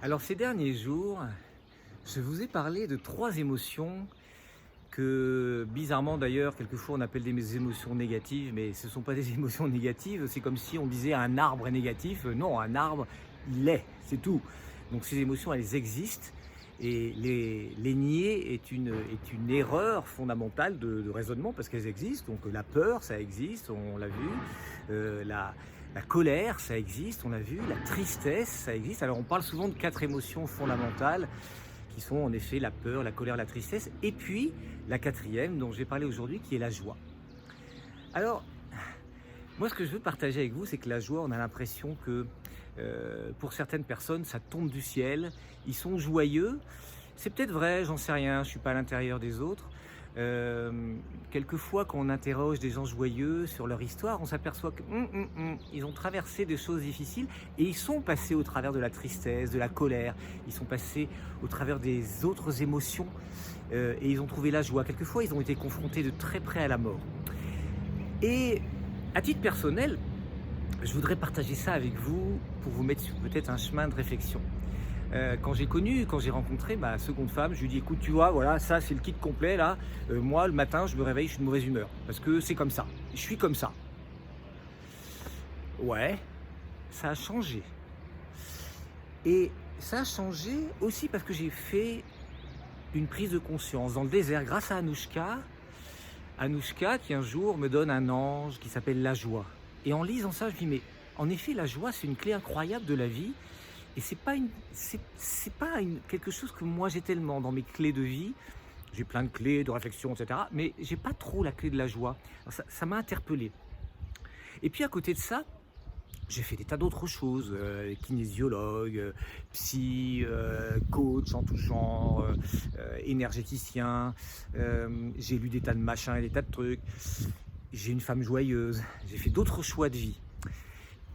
Alors ces derniers jours, je vous ai parlé de 3 émotions que bizarrement d'ailleurs, quelquefois on appelle des émotions négatives, mais ce ne sont pas des émotions négatives, c'est comme si on disait un arbre est négatif. Non, un arbre, il l'est, c'est tout. Donc ces émotions, elles existent et les nier est une erreur fondamentale de raisonnement parce qu'elles existent. Donc la peur, ça existe, on l'a vu. La colère, ça existe, on l'a vu. La tristesse, ça existe. Alors on parle souvent de 4 émotions fondamentales qui sont en effet la peur, la colère, la tristesse. Et puis la quatrième dont je vais parler aujourd'hui qui est la joie. Alors, moi ce que je veux partager avec vous, c'est que la joie, on a l'impression que pour certaines personnes, ça tombe du ciel. Ils sont joyeux. C'est peut-être vrai, j'en sais rien, je ne suis pas à l'intérieur des autres. Quelquefois, quand on interroge des gens joyeux sur leur histoire, on s'aperçoit qu'ils ont traversé des choses difficiles et ils sont passés au travers de la tristesse, de la colère, ils sont passés au travers des autres émotions et ils ont trouvé la joie. Quelquefois, ils ont été confrontés de très près à la mort. Et à titre personnel, je voudrais partager ça avec vous pour vous mettre sur peut-être un chemin de réflexion. Quand j'ai rencontré ma seconde femme, je lui ai dit écoute, tu vois, voilà, ça c'est le kit complet là. Moi le matin je me réveille, je suis de mauvaise humeur parce que c'est comme ça. Je suis comme ça. Ouais, ça a changé. Et ça a changé aussi parce que j'ai fait une prise de conscience dans le désert grâce à Anouchka. Anouchka qui un jour me donne un ange qui s'appelle la joie. Et en lisant ça, je me dis mais en effet la joie c'est une clé incroyable de la vie. Et c'est pas quelque chose que moi j'ai tellement dans mes clés de vie. J'ai plein de clés de réflexion, etc. Mais j'ai pas trop la clé de la joie. Alors ça m'a interpellé. Et puis à côté de ça, j'ai fait des tas d'autres choses. Kinésiologue, psy, coach en tout genre, énergéticien. J'ai lu des tas de machins et des tas de trucs. J'ai une femme joyeuse. J'ai fait d'autres choix de vie.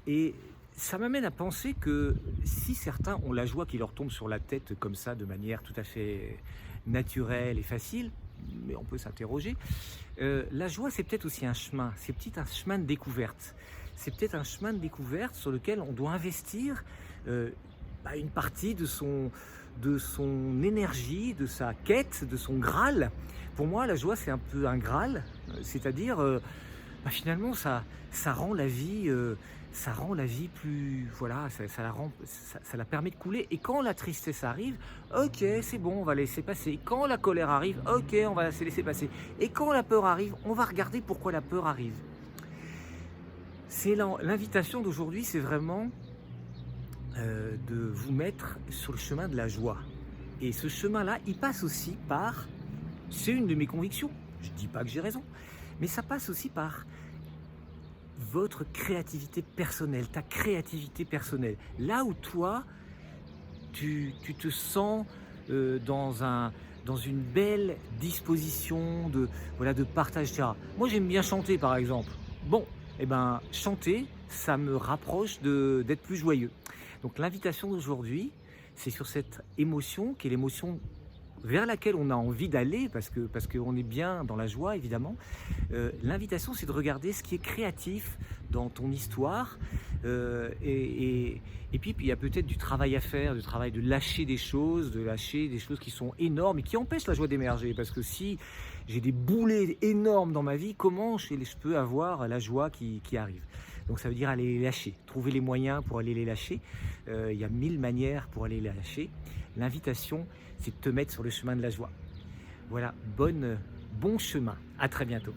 Et ça m'amène à penser que si certains ont la joie qui leur tombe sur la tête comme ça, de manière tout à fait naturelle et facile, mais on peut s'interroger, la joie c'est peut-être aussi un chemin, c'est peut-être un chemin de découverte. C'est peut-être un chemin de découverte sur lequel on doit investir une partie de son énergie, de sa quête, de son Graal. Pour moi, la joie c'est un peu un Graal, c'est-à-dire finalement ça rend la vie plus, voilà, ça la permet de couler. Et quand la tristesse arrive, ok, c'est bon, on va laisser passer. Quand la colère arrive, ok, on va se laisser passer. Et quand la peur arrive, on va regarder pourquoi la peur arrive. C'est l'invitation d'aujourd'hui, c'est vraiment de vous mettre sur le chemin de la joie. Et ce chemin-là, il passe aussi par, c'est une de mes convictions, je ne dis pas que j'ai raison, mais ça passe aussi par votre créativité personnelle, ta créativité personnelle. Là où toi, tu te sens dans une belle disposition de partage, etc. Moi, j'aime bien chanter, par exemple. Bon, chanter, ça me rapproche d'être plus joyeux. Donc, l'invitation d'aujourd'hui, c'est sur cette émotion, qui est l'émotion vers laquelle on a envie d'aller, parce qu'on est bien dans la joie, évidemment. L'invitation, c'est de regarder ce qui est créatif dans ton histoire. Et puis, il y a peut-être du travail à faire, du travail de lâcher des choses qui sont énormes et qui empêchent la joie d'émerger. Parce que si j'ai des boulets énormes dans ma vie, comment je peux avoir la joie qui arrive? Donc ça veut dire aller les lâcher, trouver les moyens pour aller les lâcher. Il y a 1000 manières pour aller les lâcher. L'invitation, c'est de te mettre sur le chemin de la joie. Voilà, bon chemin. À très bientôt.